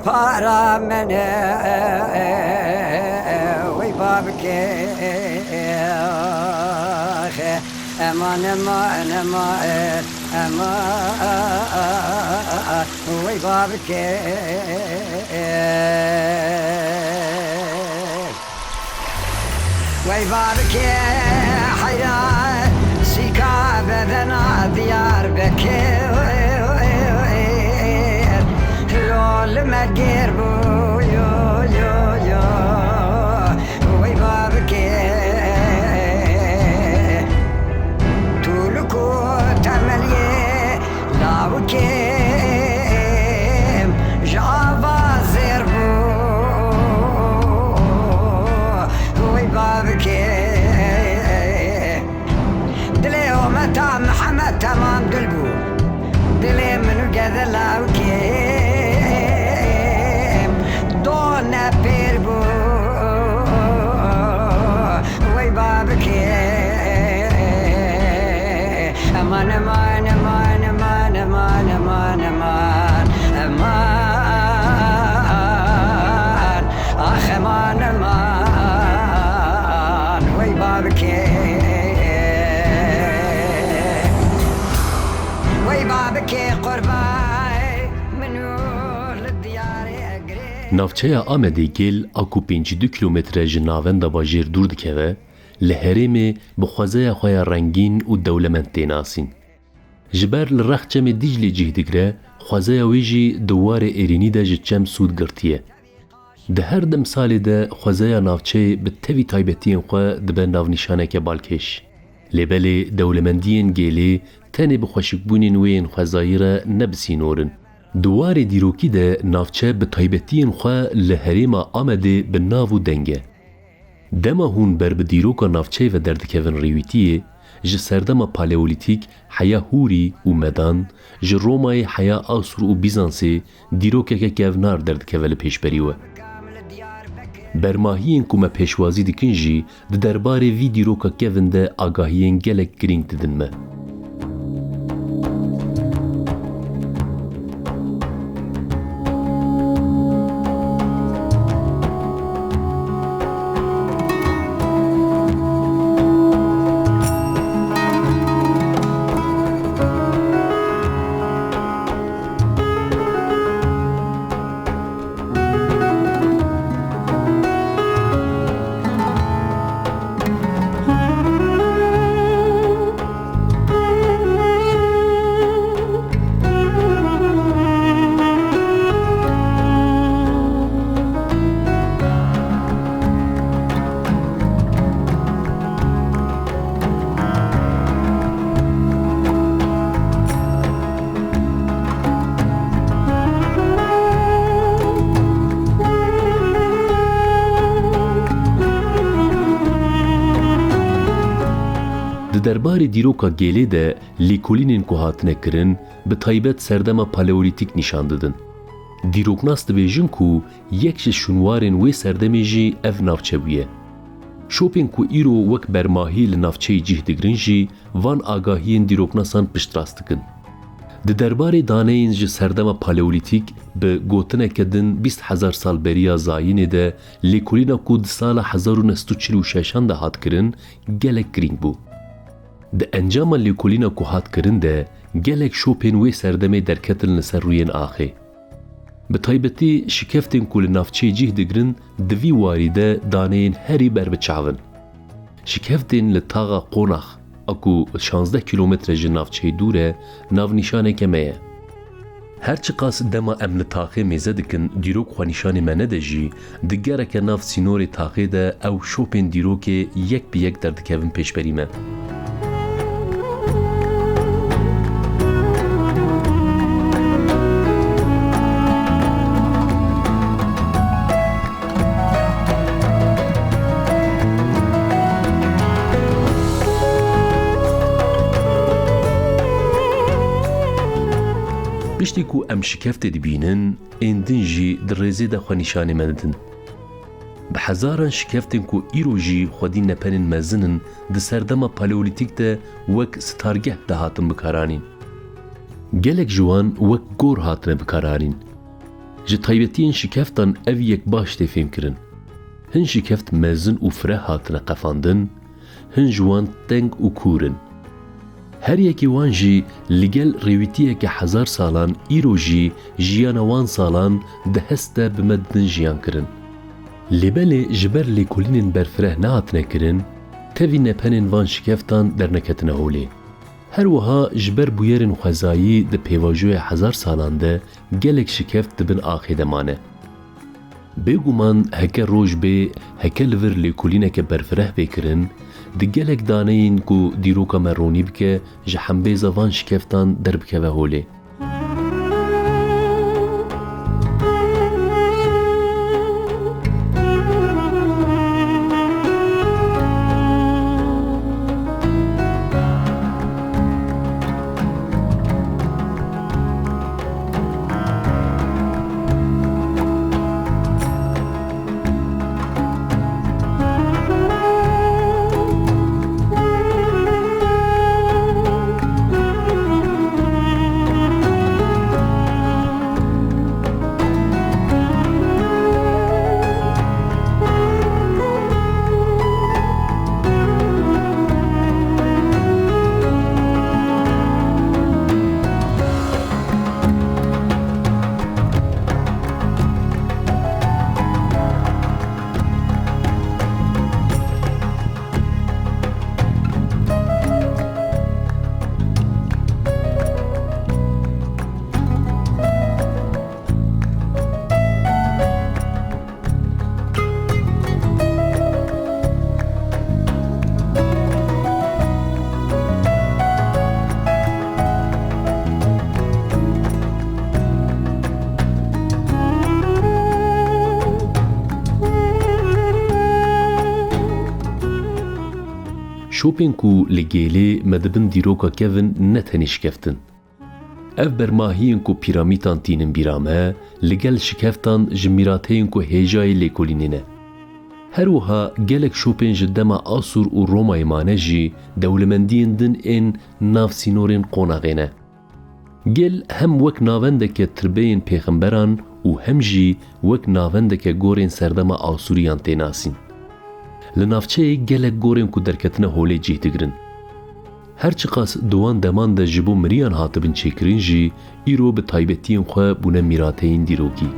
پارا من وی بابک امان امان امان امان وی بابک وی بابک حیران سیکا بدنا دیار بکر المجير بو يو يو يو وي بابك تولكو تملي لاوكيم جافا زيربو وي بابك دلي ومتى محمد تمام قلبو دلي منو قذا لاوكيم نبيربو وي بابك امان امان امان امان امان امان امان امان اخ امان امان وي بابك وي بابك قرباي منو ناوچەیە ئامەدی گێل ئاکو 52 کیلومترە ji navenda bajêr dûr dikeve, li herêmê bi xwezaya xwe ya rengîn û dewlemend tê nasîn. Ji ber li rexçemê Dîclê cih digire, xwezaya wê jî di warê êrînî de ji çem sûd girtiye. Di her demsalê de xwezaya navçeyê bi tevî taybetiyên xwe dibe navnîşaneke balkêş. Lêbelê dewlemendiyên gêlê tenê bi xweşikbûnên wê yên xwezayî re nebisînorin. Di warê dîrokî de navçe bi taybetiyên xwe li herêma Amedê bi nav û deng e. Dema hûn ber bi dîroka navçeyê ve derdikevin rêwîtiyê, ji serdema paleolîtîk heya Hûrî û Medan, ji Romayê heya Asûr û Bîzansê dîrokeke kevnar derdikeve li pêşberî we. Bermahiyên ku me pêşwazî dikin jî di derbarê vî dîroka kevin de agahiyên gelek girîng didin me. Di derbarê dîroka gêlê de lêkolînên ku hatine kirin bi taybet serdema paleolîtîk nîşan didin. Dîroknas dibêjin ku yek ji şûnwarên wê serdemê jî ev navçe bûye. Şopên ku îro wek bermahî li navçeyê cih digirin jî van agahiyên dîroknasan piştrast dikin. Di derbarê daneyên ji serdema paleolîtîk bi gotineke din 20,000 sal beriya zayînê de lêkolîna ku di sala 1946 de hat kirin gelek girîng bû. Di encama lêkolîna ku hat kirin de gelek şopên wê serdemê derketin li ser rûyên axê. Bi taybetî şikeftên ku li navçeyê cih digirin di vî warî de daneyên herî berbiçavin. Şikeftên li taxa Qonax a ku 16 kilometre ji navçeyê dûr e navnîşaneke me ye. Her çi qas dema em li taxê mêze dikin dîrok xwenîşanê me nede jî di gereke nav sînorê taxê de ew şopên dîrokê yek bi yek derdikevin pêşberî me. Piştî ku em şikeftê dibînin, ên din jî di rêzê de xwenîşanê me didin. به هزاران شکفتن کو ایروژی خودی نپنین مزنن ده سردما پالیولیتیک ده وک ستارگه ده هاتن بکارانین. گلک جوان وک گور هاتن بکارانین. جه طایبتین شکفتان او یک باش تفهم کرن. هن شکفت مزن و فره هاتن قفاندن، هن جوان تنگ و کورن. هر یکی وان جی لگل رویتیه که 1000 سالان ایروژی جیان وان سالان ده هسته بمدن جیان کرن. لبل جبر لیکولینین برفره نهاتنه کرن، تاوی نپنین وان شکفتان در نکتنه هولی. هر وها جبر بویرن خوزایی ده پیواجوی 1000 سالان ده گلک شکفت دبن آخیده مانه. بگومان هکه روش به هکه لور لیکولینه که برفره بکرن، ده گلک دانه این که دیروکا مرونی بکه جحنبه زوان شکفتان در بکه و هولی. شوپین کو لگیلی مدبن دیروکا کevin نتنی شکفتن. اف برماهین کو پیرامیتان تینن بیرامه لگل شکفتان جمیراتین کو هیجای لیکولینینه. هر وها گلک شوپین جدما آسور و رومای مانه جی دولمندین دن این ناف سینورین قوناغینه. گل هم وک ناونده که تربین پیغمبران و هم جی وک ناونده که گورین سردما آسوریان تیناسین. لنافچه گلک گورین کو درکتنه هولی جیه دگرن. هرچی قاس دوان دمان ده جبو مریان هاتبن چکرین جی ایرو به تایبتین خواه بونه میراتین دیروکی.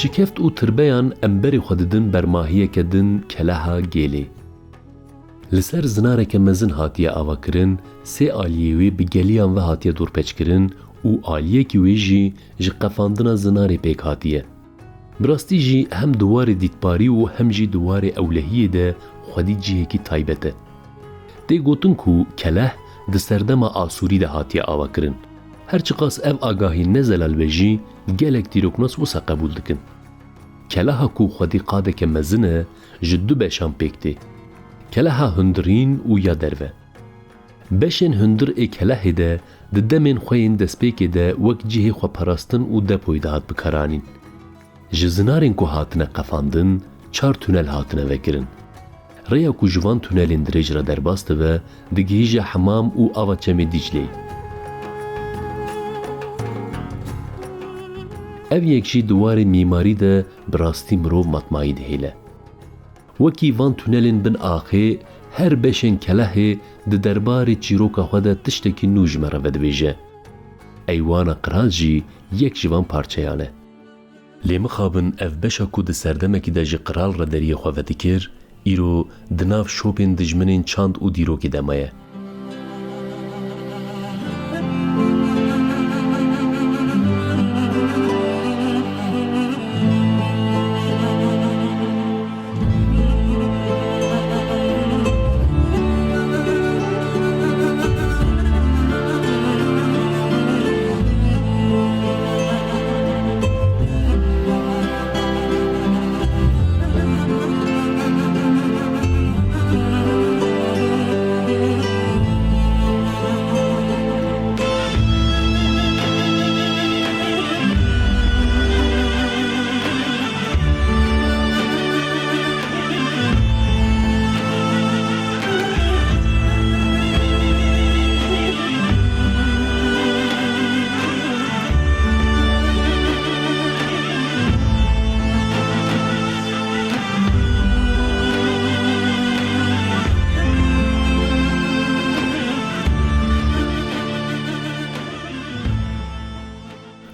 شکفت و تربیان امبری خوددن برماهیه کدن کلها گیلی. لسر زناره که مزن هاتیه آوا کرن، سه آلیوی بگلیان و هاتیه دور پچ کرن و آلیه که ویجی جی قفاندنا زناره پیک هاتیه. براستی جی هم دوار دیتپاری و هم جی دوار اولهیه ده خودی جیه کی تایبته. دی گوتن کو کله ده سردما آسوری ده هاتیه آوا کرن. هرچی قاس او آگاهی نزلال بجی گلک دیروکناس وسا قبول دکن. کلاها کو خودی قاده که مزنه جدو بشان پیکتی. keleha hundirîn û ya derve. Beşên hundir ê kelehê de di demên xwe yên destpêkê de wek cihê xweparastin û depoyê de hat bikaranîn. Ji zinarên ku hatine qefandin, 4 tünel hatine vekirin. Rêya ku ji van tünelên dirêj re derbas dibe, digihîje hemam û ava çemê Dicleyê. Ev yek jî di warê mîmarî de bi rastî mirov matmayî dihêle. Wekî van tünelên bin axê, her beşên kelehê di derbarê çîroka xwe de tiştekî nû ji me re vedibêje. Eywana qiral jî yek ji van parçeyan e. Lê mixabin ev beşa ku di serdemekî de ji qiral re deriyê xwe vedikir, îro di nav şopên dijminên çand û dîrokê de me ye.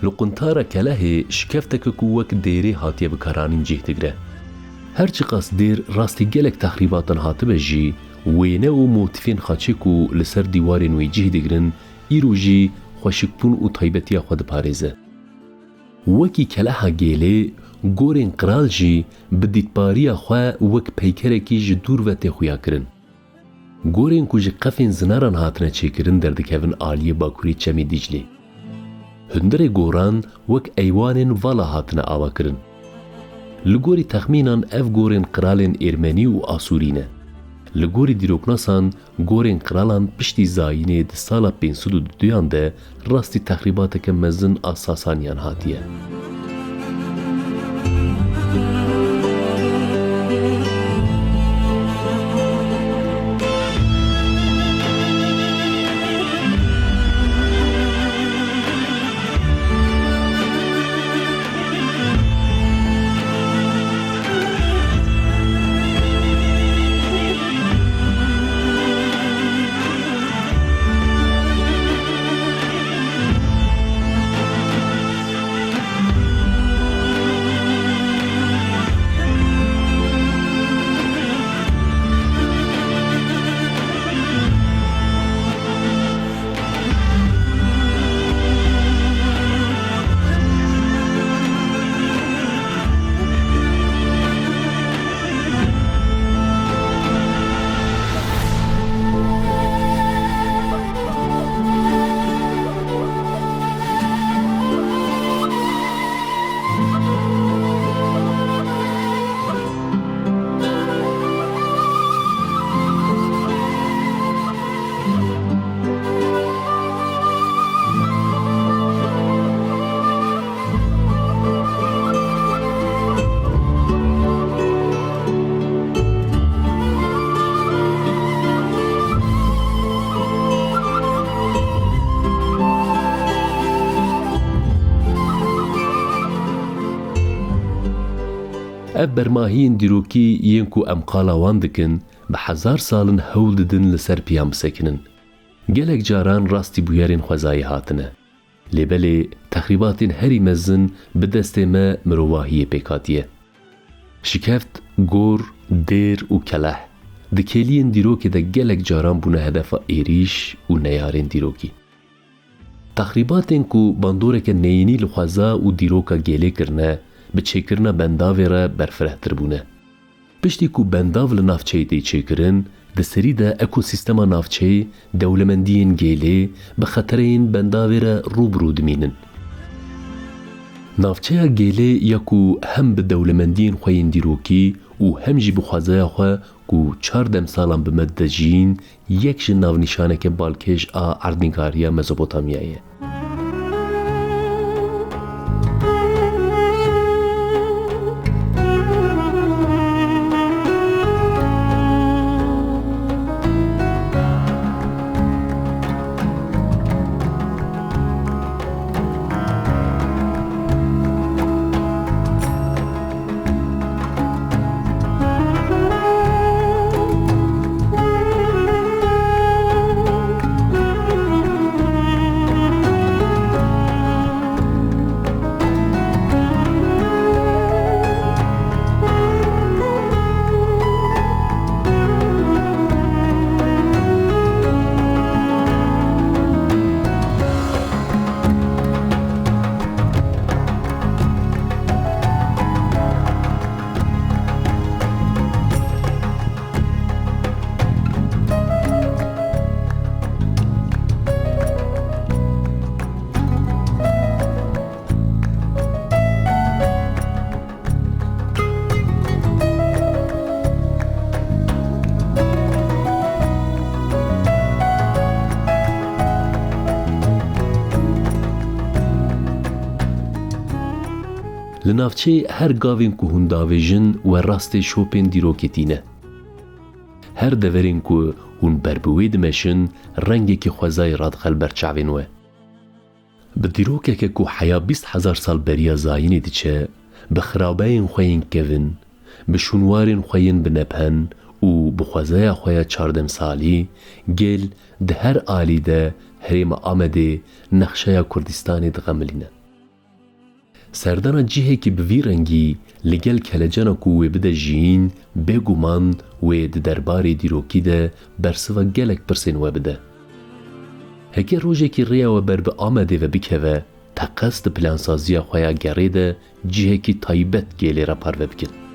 Li quntara kelehê şikefteke ku wek dêrê hatiye bikaranîn cih digre. Her çi qas dêr rastî gelek texrîbatan hatibe jî, wêne û motifên xaçê ku li ser dîwarên wê cih digirin, îro jî xweşikbûn û taybetiya xwe diparêze. Wekî keleha gêlê, gorên qiral jî bi dîtbariya xwe wek peykerekî ji dûr ve tê xuya kirin. Gorên ku ji qefên zinaran hatine çêkirin derdikevin aliyê bakurî çemê Diclê. Hundirê goran wek eywanên vala hatine ava kirin. Li gorî texmînan ev gorên qiralên Êrmenî û Asûrî ne. Li gorî dîroknasan, gorên qiralan piştî zayînê di sala 502 de rastî texrîbateke mezin a Sasaniyan hatiye. Ev bermahiyên dîrokî yên ku em qala wan dikin, bi hezar salin hewl didin li ser piyan bisekinin. Gelek caran rastî bûyerên xwezayî hatine. Lêbelê texrîbatên herî mezin bi destê me mirovahiyê pêk hatiye. Şikeft, gor, dêr û keleh di kêliyên dîrokê de gelek caran bûne hedefa êrîş û neyarên dîrokî. Texrîbatên ku bandoreke neyînî li xweza û dîroka gêlê kirine, bi çêkirina bendavê re berfirehtir bûne. Piştî ku bendav li navçeyê tê çêkirin, di serî de ekosîstema navçeyê dewlemendiyên gêlê bi xetereyên bendavê re rûbirû dimînin. Navçeya gêlê ya ku hem bi dewlemendiyên xwe yên dîrokî û hem jî bi xwezaya xwe ku 4 demsalan bi me de jîn yek ji navnîşaneke balkêj a erdînkariya Mezopotamyayê ye. Li navçê her gavên ku hûn davêjin we rastê şopên dîroketî ne. Her deverên ku hûn ber bi wê dimeşin rengekî xwezayê radixel ber çavên we. Bi dîrokeke ku heya 20,000 sal beriya zayînê diçe, bi xirabeyên xwe yên kevin, bi şûnwarên xwe yên binephen û bi xwezaya xwe ya 4 demsalî gel di her alî de Herêma Amedê nexşeya Kurdistanê dixemilîne. Serdana cihekî bi vî rengî li gel kelecena ku wê bide jîn bêguman wê di derbarê dîrokî de bersiva gelek pirsên we bide. Heke rojekî rêya we ber bi Amedê ve bikeve, teqes di plansaziya xwe ya gerê de cihekî taybet gelê re parve bikin.